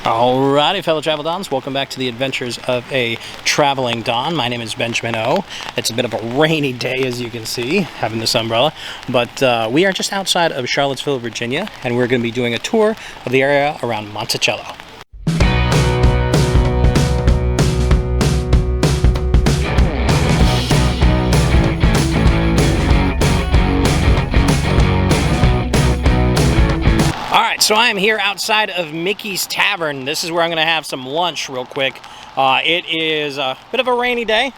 Alrighty, fellow Travel Dons, welcome back to the adventures of a traveling Don. My name is Benjamin O. It's a bit of a rainy day, as you can see, having this umbrella, but we are just outside of Charlottesville, Virginia, and we're going to be doing a tour of the area around Monticello. So I am here outside of Michie's Tavern. This is where I'm going to have some lunch real quick. It is a bit of a rainy day,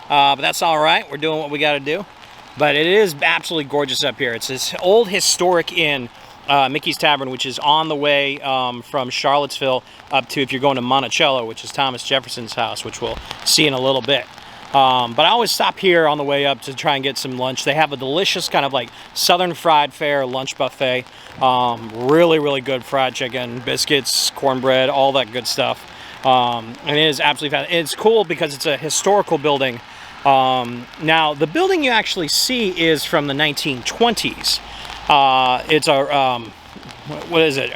but that's all right. We're doing what we got to do. But it is absolutely gorgeous up here. It's this old historic inn, Michie's Tavern, which is on the way from Charlottesville up to, if you're going to Monticello, which is Thomas Jefferson's house, which we'll see in a little bit. But I always stop here on the way up to try and get some lunch. They have a delicious kind of like southern fried fare lunch buffet. Really good fried chicken, biscuits, cornbread, all that good stuff. And it is absolutely fantastic. It's cool because it's a historical building. Now, the building you actually see is from the 1920s. It's a, what is it?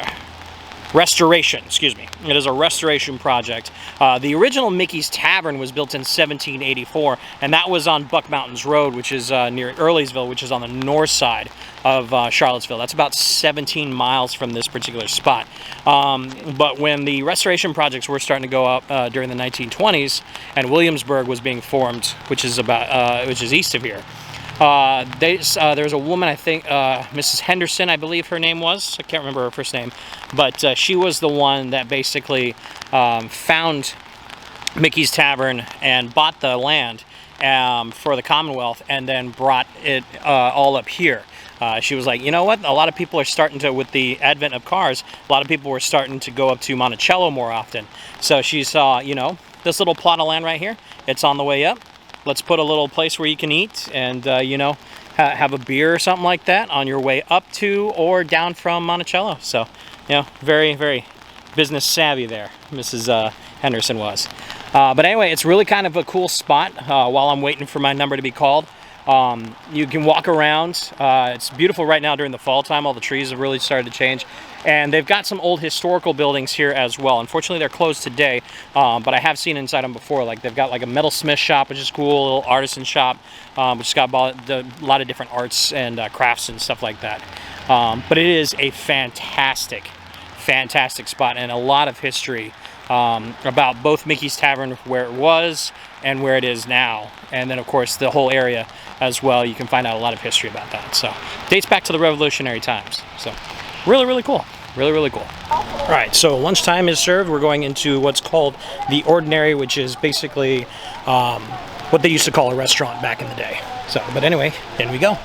Restoration, excuse me. It is a restoration project. The original Michie's Tavern was built in 1784, and that was on Buck Mountains Road, which is near Earlysville, which is on the north side of Charlottesville. That's about 17 miles from this particular spot. But when the restoration projects were starting to go up during the 1920s, and Williamsburg was being formed, which is about which is east of here. There was a woman, I think, Mrs. Henderson, I believe her name was. I can't remember her first name. But she was the one that basically found Michie's Tavern and bought the land for the Commonwealth and then brought it all up here. She was like, you know what? A lot of people are starting to, with the advent of cars, a lot of people were starting to go up to Monticello more often. So she saw, you know, this little plot of land right here. It's on the way up. Let's put a little place where you can eat and, you know, have a beer or something like that on your way up to or down from Monticello. So, you know, very business savvy there, Mrs. Henderson was. But anyway, it's really kind of a cool spot while I'm waiting for my number to be called. You can walk around. It's beautiful right now during the fall time. All the trees have really started to change. And they've got some old historical buildings here as well. Unfortunately, they're closed today, but I have seen inside them before. Like they've got like a metalsmith shop, which is cool, a little artisan shop, which has got a lot of different arts and crafts and stuff like that. But it is a fantastic spot and a lot of history about both Michie's Tavern, where it was and where it is now. And then, of course, the whole area as well. You can find out a lot of history about that. So dates back to the Revolutionary times. So really cool. Really cool. All right, so lunchtime is served. We're going into what's called the Ordinary, which is basically what they used to call a restaurant back in the day. So, but anyway, in we go.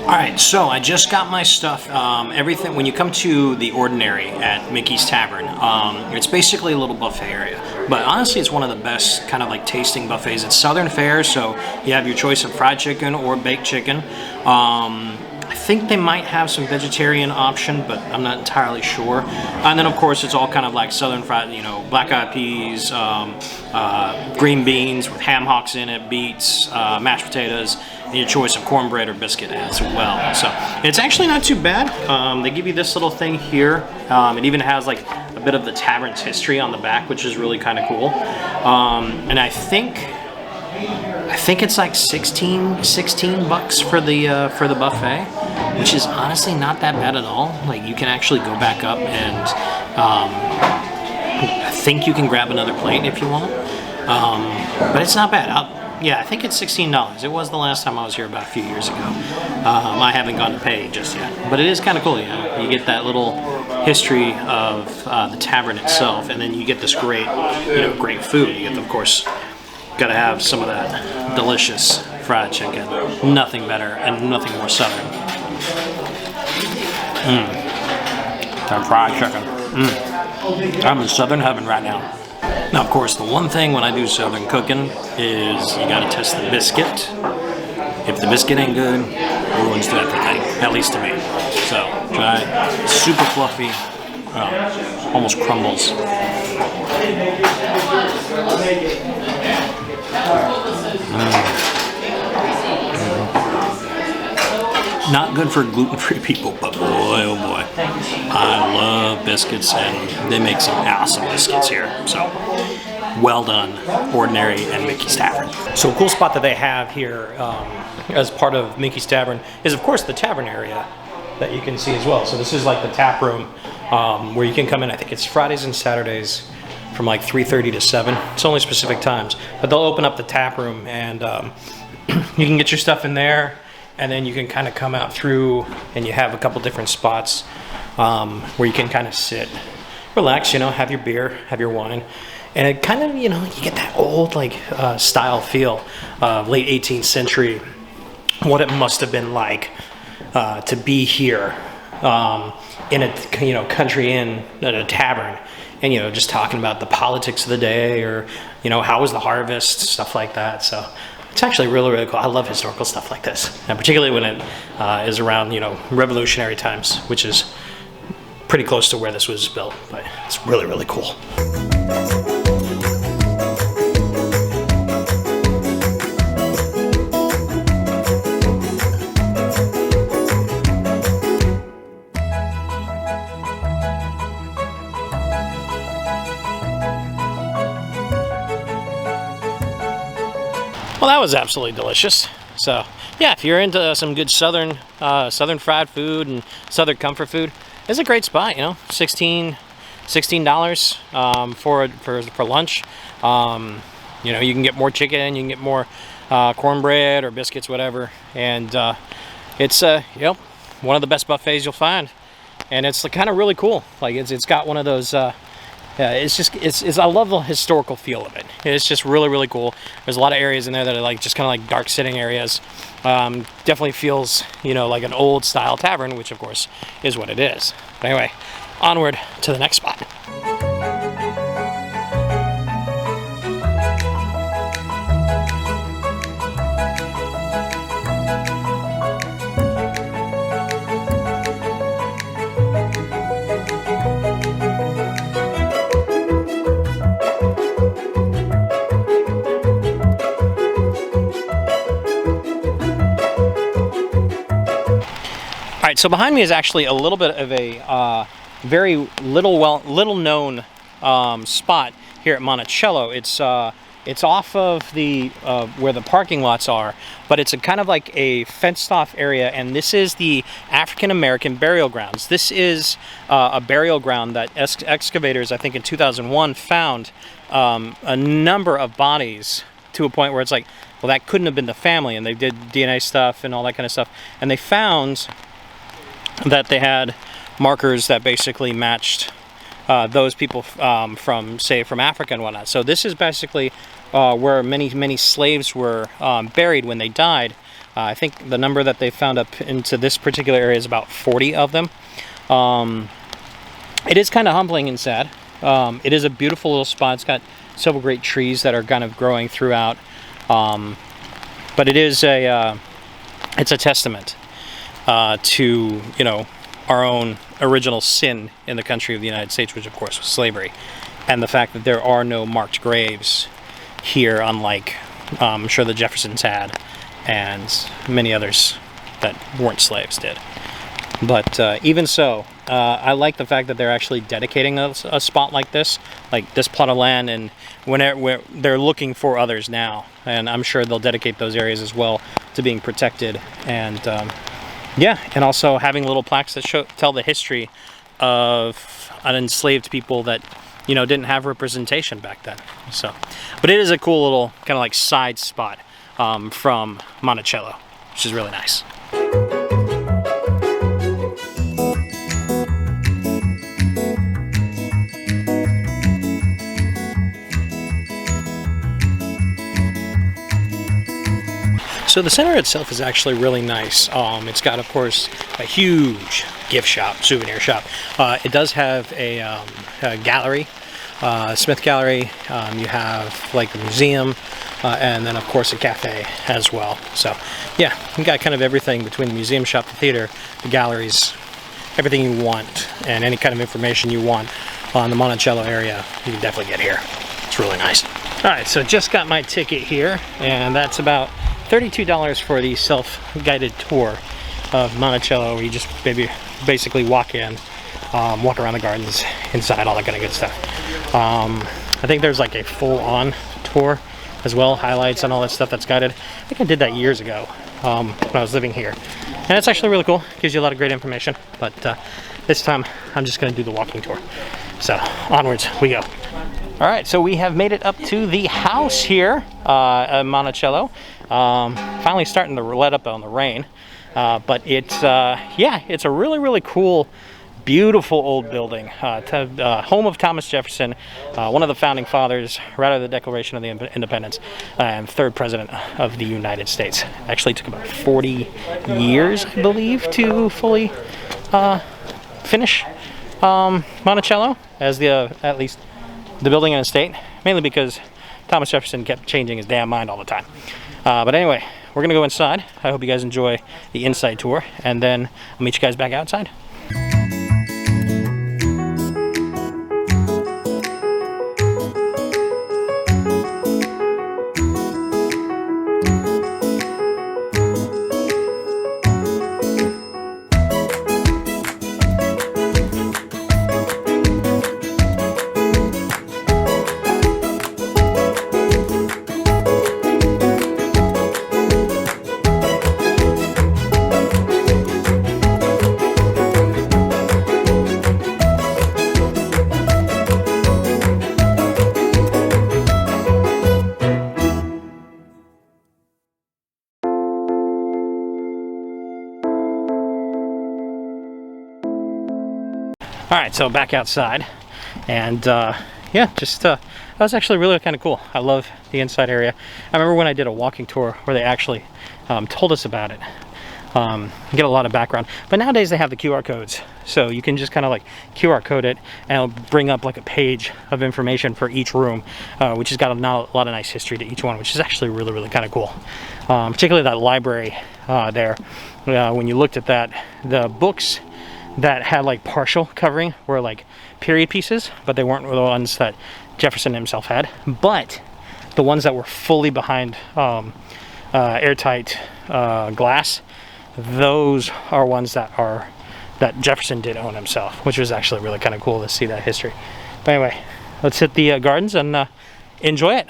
Alright, so I just got my stuff. Everything, when you come to the Ordinary at Michie's Tavern, it's basically a little buffet area. But honestly, it's one of the best kind of like tasting buffets. It's southern fare, so you have your choice of fried chicken or baked chicken. I think they might have some vegetarian option, but I'm not entirely sure. And then, of course, it's all kind of like southern fried, you know, black-eyed peas, green beans with ham hocks in it, beets, mashed potatoes, and your choice of cornbread or biscuit as well. So it's actually not too bad. They give you this little thing here. It even has like a bit of the tavern's history on the back, which is really kind of cool. And I think it's like 16 bucks for the buffet, which is honestly not that bad at all. Like you can actually go back up and I think you can grab another plate if you want. But it's not bad. Yeah, I think it's $16. It was the last time I was here about a few years ago. I haven't gone to pay just yet, but it is kind of cool. You know, you get that little history of the tavern itself, and then you get this great, great food. You get, of course, got to have some of that delicious fried chicken. Nothing better and nothing more southern. That fried chicken. I'm in southern heaven right now. Now, of course, the one thing when I do southern cooking is you gotta test the biscuit. If the biscuit ain't good, it ruins everything, at least to me. So, try it. Super fluffy, almost crumbles. Not good for gluten-free people, but boy, oh boy. I love biscuits, and they make some awesome biscuits here. So, well done, Ordinary and Michie's Tavern. So a cool spot that they have here as part of Michie's Tavern is, of course, the tavern area that you can see as well. So this is like the tap room where you can come in. I think it's Fridays and Saturdays from like 3:30 to 7. It's only specific times. But they'll open up the tap room, and you can get your stuff in there. And then you can kind of come out through, and you have a couple different spots where you can kind of sit, relax, have your beer, have your wine. And it kind of, you get that old, like, style feel, late 18th century, what it must have been like to be here in a, country inn at a tavern. And, just talking about the politics of the day, or, how was the harvest, stuff like that. So it's actually really, really cool. I love historical stuff like this, and particularly when it is around, revolutionary times, which is pretty close to where this was built. But it's really, really cool. Well, that was absolutely delicious. So, yeah, if you're into some good southern fried food and southern comfort food, it's a great spot. $16 for lunch. You can get more chicken, you can get more cornbread or biscuits, whatever, and it's one of the best buffets you'll find, and it's kind of really cool. Like it's got one of those. It's I love the historical feel of it. It's just really, really cool. There's a lot of areas in there that are like just kind of like dark sitting areas. Definitely feels, like an old style tavern, which of course is what it is. But anyway, onward to the next spot. All right, so behind me is actually a little bit of a very little known spot here at Monticello. It's off of the where the parking lots are, but it's a kind of like a fenced off area, and this is the African American burial grounds. This is a burial ground that excavators, I think in 2001, found a number of bodies to a point where it's like, well, that couldn't have been the family, and they did DNA stuff and all that kind of stuff, and they found that they had markers that basically matched those people from Africa and whatnot. So this is basically where many slaves were buried when they died. I think the number that they found up into this particular area is about 40 of them. It is kind of humbling and sad. It is a beautiful little spot. It's got several great trees that are kind of growing throughout. But it is it's a testament to our own original sin in the country of the United States, which of course was slavery, and the fact that there are no marked graves here, unlike I'm sure the Jeffersons had, and many others that weren't slaves did. But even so, I like the fact that they're actually dedicating a spot like this plot of land, and where they're looking for others now, and I'm sure they'll dedicate those areas as well to being protected, and yeah, and also having little plaques that tell the history of an enslaved people that you know, didn't have representation back then. So, but it is a cool little kind of like side spot from Monticello, which is really nice. So the center itself is actually really nice. It's got, of course, a huge gift shop, souvenir shop. It does have a gallery, Smith Gallery. You have like a museum, and then of course a cafe as well. So yeah, you got kind of everything between the museum shop, the theater, the galleries, everything you want, and any kind of information you want on the Monticello area, you can definitely get here. It's really nice. All right, so just got my ticket here, and that's about $32 for the self-guided tour of Monticello, where you just basically walk in, walk around the gardens, inside, all that kind of good stuff. I think there's like a full-on tour as well, highlights and all that stuff that's guided. I think I did that years ago when I was living here. And it's actually really cool, gives you a lot of great information, but this time I'm just going to do the walking tour. So onwards we go. All right, so we have made it up to the house here at Monticello. Finally starting to let up on the rain, but it's yeah, it's a really cool, beautiful old building. Home of Thomas Jefferson, one of the founding fathers, right out of the Declaration of the Independence, and third president of the United States. Actually took about 40 years, I believe, to fully finish Monticello as at least the building and estate, mainly because Thomas Jefferson kept changing his damn mind all the time. But anyway, we're gonna go inside. I hope you guys enjoy the inside tour, and then I'll meet you guys back outside. All right, so back outside, and yeah, just that was actually really kind of cool. I love the inside area. I remember when I did a walking tour where they actually told us about it. Get a lot of background, but nowadays they have the QR codes, so you can just kind of like QR code it, and it'll bring up like a page of information for each room, which has got a lot of nice history to each one, which is actually really kind of cool. Particularly that library there. When you looked at that, the books that had like partial covering were like period pieces, but they weren't the ones that Jefferson himself had. But the ones that were fully behind airtight glass, those are ones that Jefferson did own himself, which was actually really kind of cool to see that history. But anyway, let's hit the gardens and enjoy it.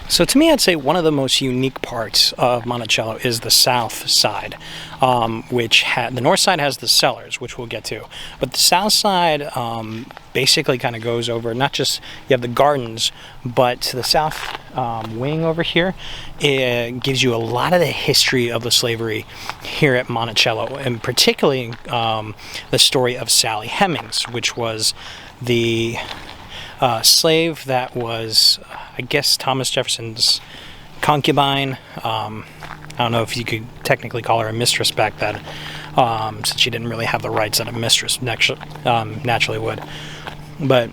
So to me, I'd say one of the most unique parts of Monticello is the south side, which the north side has the cellars, which we'll get to, but the south side basically kind of goes over, not just you have the gardens, but the south wing over here, it gives you a lot of the history of the slavery here at Monticello, and particularly the story of Sally Hemings, which was the slave that was, I guess, Thomas Jefferson's concubine. I don't know if you could technically call her a mistress back then, since she didn't really have the rights that a mistress naturally would. But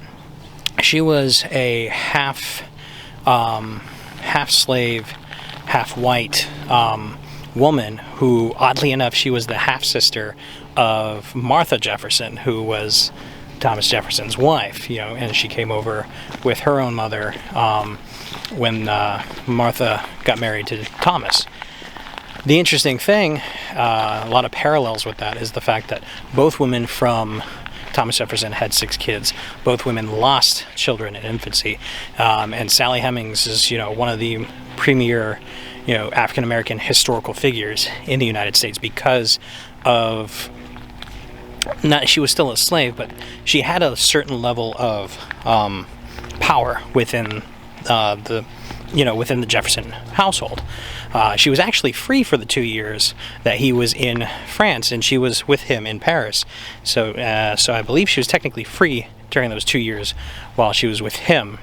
she was a half slave, half white woman who, oddly enough, she was the half sister of Martha Jefferson, who was Thomas Jefferson's wife, and she came over with her own mother when Martha got married to Thomas. The interesting thing, a lot of parallels with that, is the fact that both women from Thomas Jefferson had 6 kids. Both women lost children in infancy, and Sally Hemings is, one of the premier, African-American historical figures in the United States because of, she was still a slave, but she had a certain level of power within within the Jefferson household. She was actually free for the 2 years that he was in France, and she was with him in Paris. So I believe she was technically free during those 2 years while she was with him,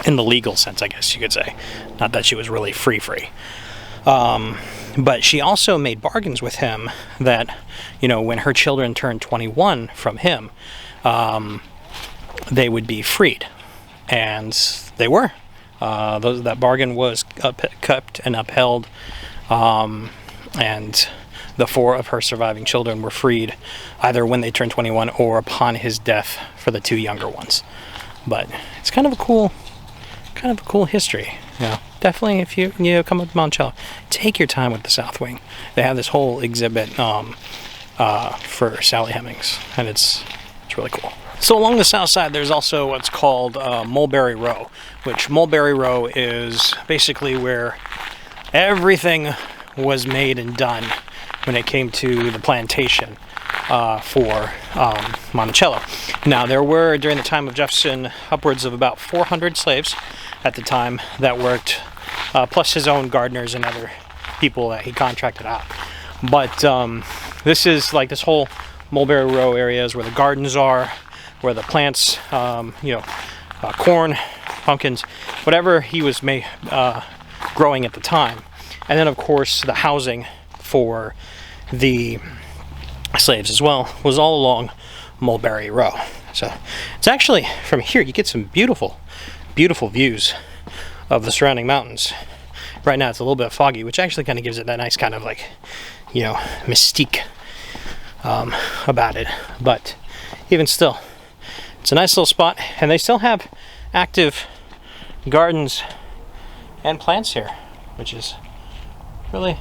in the legal sense, I guess you could say. Not that she was really free. But she also made bargains with him that, when her children turned 21 from him, they would be freed. And they were. That bargain was kept and upheld, and the 4 of her surviving children were freed either when they turned 21 or upon his death for the 2 younger ones. But it's kind of a cool history. Definitely, if you come up to Monticello, take your time with the South Wing. They have this whole exhibit for Sally Hemings, and it's really cool. So along the south side, there's also what's called Mulberry Row, which Mulberry Row is basically where everything was made and done when it came to the plantation for Monticello. Now, there were, during the time of Jefferson, upwards of about 400 slaves at the time that worked, plus his own gardeners and other people that he contracted out. But this is like this whole Mulberry Row area is where the gardens are, where the plants, corn, pumpkins, whatever he was growing at the time. And then, of course, the housing for the slaves as well was all along Mulberry Row. So it's actually, from here, you get some beautiful, beautiful views of the surrounding mountains. Right now, it's a little bit foggy, which actually kind of gives it that nice kind of mystique about it. But even still, it's a nice little spot, and they still have active gardens and plants here, which is really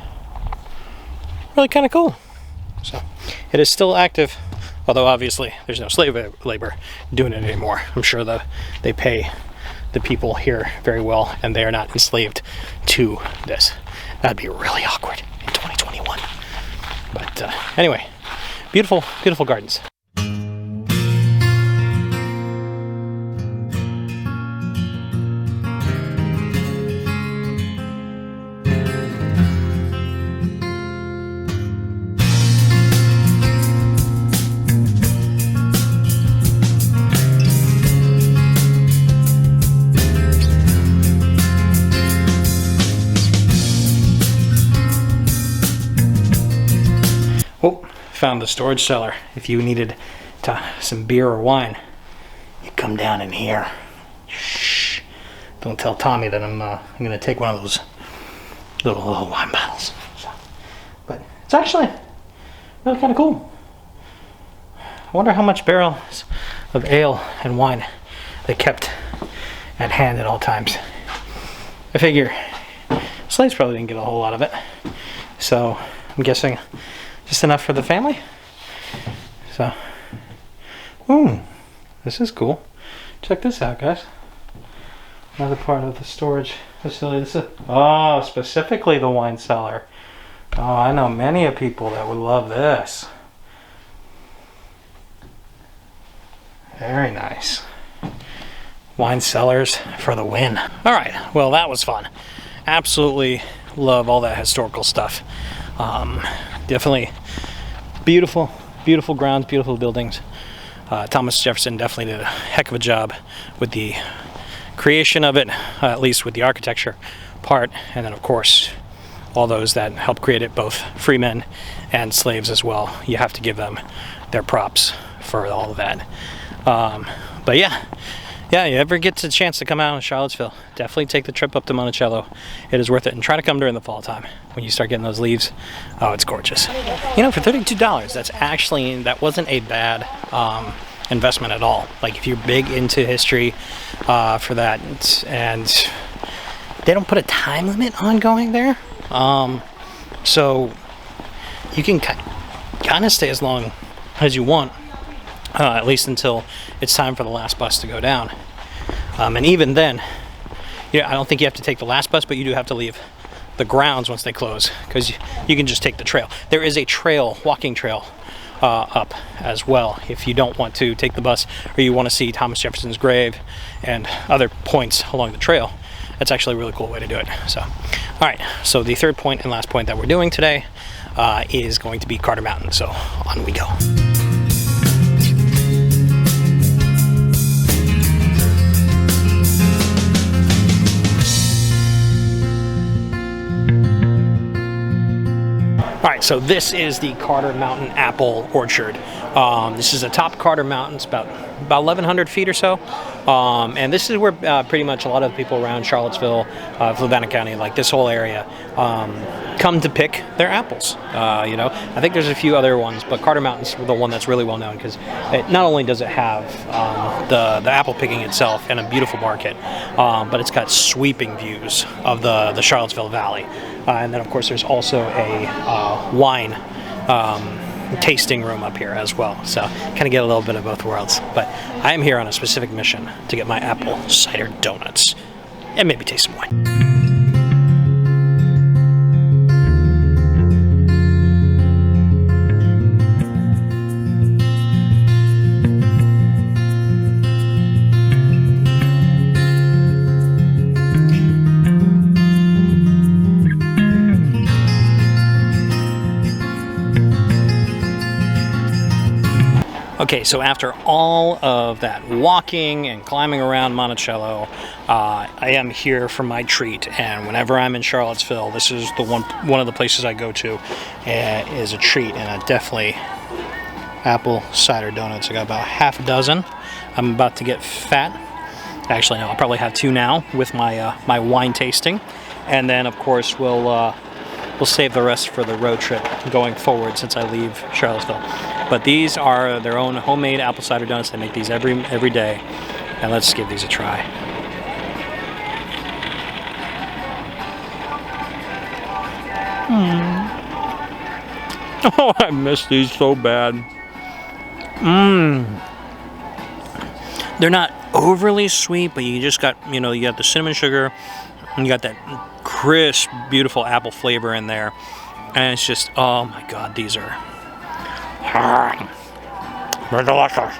kind of cool. So it is still active, although obviously there's no slave labor doing it anymore. I'm sure they pay the people here very well, and they are not enslaved to this. That'd be really awkward in 2021. But anyway, beautiful, beautiful gardens. Oh, found the storage cellar. If you needed some beer or wine, you come down in here. Shh. Don't tell Tommy that I'm going to take one of those little wine bottles. So, but it's actually really kind of cool. I wonder how much barrels of ale and wine they kept at hand at all times. I figure slaves probably didn't get a whole lot of it, so I'm guessing just enough for the family. So, this is cool. Check this out, guys. Another part of the storage facility. This is, specifically the wine cellar. Oh, I know many of people that would love this. Very nice. Wine cellars for the win. All right, well, that was fun. Absolutely love all that historical stuff. Definitely beautiful, beautiful grounds, beautiful buildings. Thomas Jefferson definitely did a heck of a job with the creation of it, at least with the architecture part, and then of course all those that helped create it, both free men and slaves as well. You have to give them their props for all of that. But yeah, you ever get a chance to come out in Charlottesville, definitely take the trip up to Monticello. It is worth it, and try to come during the fall time when you start getting those leaves. Oh, it's gorgeous. For $32, that wasn't a bad investment at all. Like, if you're big into history for that, and they don't put a time limit on going there, so you can kind of stay as long as you want. at least until it's time for the last bus to go down. And even then, I don't think you have to take the last bus, but you do have to leave the grounds once they close, because you can just take the trail. There is a trail, walking trail, up as well if you don't want to take the bus, or you want to see Thomas Jefferson's grave and other points along the trail. That's actually a really cool way to do it. So, all right, so the third point and last point that we're doing today is going to be Carter Mountain. So on we go. All right, so this is the Carter Mountain Apple Orchard. This is atop Carter Mountain. It's about 1,100 feet or so. And this is where pretty much a lot of people around Charlottesville, Fluvanna County, like this whole area, come to pick their apples. I think there's a few other ones, but Carter Mountain's the one that's really well known, because not only does it have the apple picking itself and a beautiful market, but it's got sweeping views of the Charlottesville Valley. And then, of course, there's also a wine tasting room up here as well. So kind of get a little bit of both worlds. But I am here on a specific mission to get my apple cider donuts and maybe taste some wine. Okay, so after all of that walking and climbing around Monticello, I am here for my treat. And whenever I'm in Charlottesville, this is the one of the places I go to is a treat, and definitely apple cider donuts. I got about half a dozen. I'm about to get fat. Actually, no, I'll probably have two now with my my wine tasting, and then of course we'll save the rest for the road trip going forward since I leave Charlottesville. But these are their own homemade apple cider donuts. They make these every day. And let's give these a try. Oh, I miss these so bad. They're not overly sweet, but you just got, you got the cinnamon sugar, and you got that crisp, beautiful apple flavor in there. And it's just, oh my God, these are... they're delicious.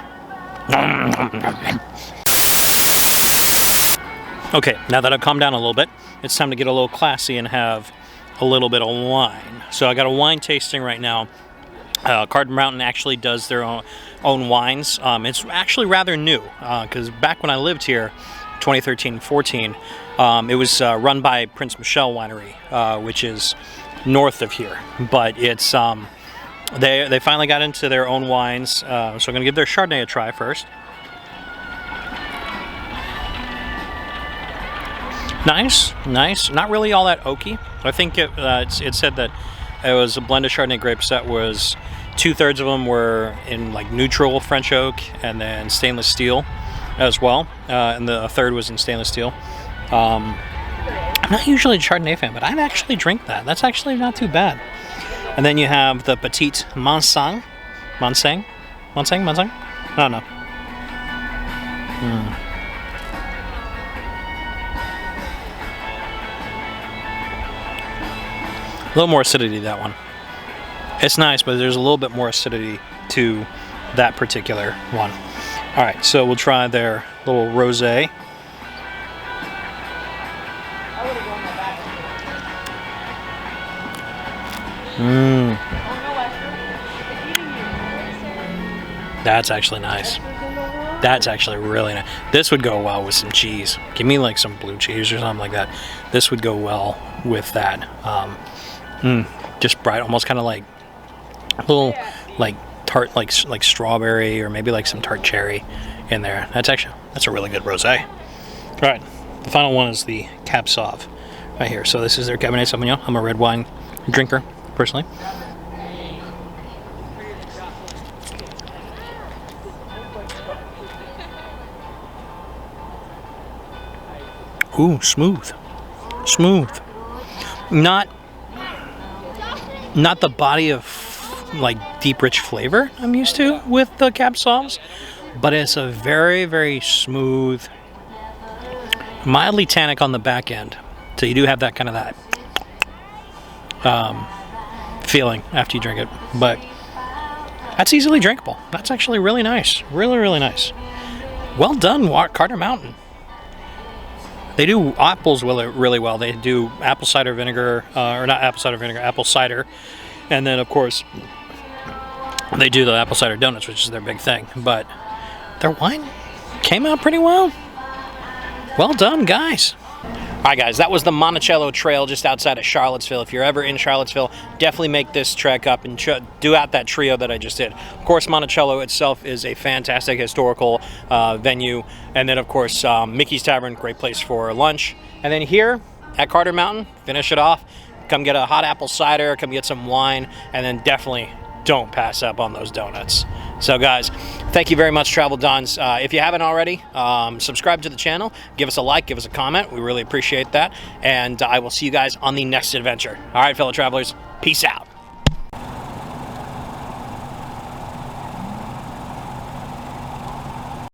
Okay, now that I've calmed down a little bit, it's time to get a little classy and have a little bit of wine. So I got a wine tasting right now. Carter Mountain actually does their own wines. It's actually rather new, because back when I lived here, 2013-14, it was run by Prince Michelle Winery, which is north of here. But it's they finally got into their own wines, so I'm going to give their Chardonnay a try first. Nice. Not really all that oaky. I think it said that it was a blend of Chardonnay grapes that was 2/3 of them were in like neutral French oak, and then stainless steel as well, and a third was in stainless steel. I'm not usually a Chardonnay fan, but I'd actually drink that. That's actually not too bad. And then you have the Petite Manseng. I don't know. A little more acidity to that one. It's nice, but there's a little bit more acidity to that particular one. All right, so we'll try their little rosé. That's actually nice. That's actually really nice. This would go well with some cheese. Give me like some blue cheese or something like that. This would go well with that. Just bright, almost kind of like a little like tart, like strawberry, or maybe like some tart cherry in there. That's a really good rosé. All right, the final one is the Cab Sauv right here. So this is their Cabernet Sauvignon. I'm a red wine drinker personally. Ooh, smooth. Not the body of like deep, rich flavor I'm used to with the Cab Sauv, but it's a very, very smooth, mildly tannic on the back end. So you do have that kind of that feeling after you drink it, but that's easily drinkable. That's actually really nice. Really, really nice. Well done, Carter Mountain. They do apples really well. They do apple cider vinegar, or not apple cider vinegar, apple cider. And then, of course, they do the apple cider donuts, which is their big thing. But their wine came out pretty well. Well done, guys. All right, guys, that was the Monticello Trail just outside of Charlottesville. If you're ever in Charlottesville, definitely make this trek up and do out that trio that I just did. Of course, Monticello itself is a fantastic historical venue. And then, of course, Michie's Tavern, great place for lunch. And then here at Carter Mountain, finish it off. Come get a hot apple cider, come get some wine, and then definitely don't pass up on those donuts. So guys, thank you very much, Travel Dons. If you haven't already, subscribe to the channel, give us a like, give us a comment. We really appreciate that. And I will see you guys on the next adventure. All right, fellow travelers, peace out.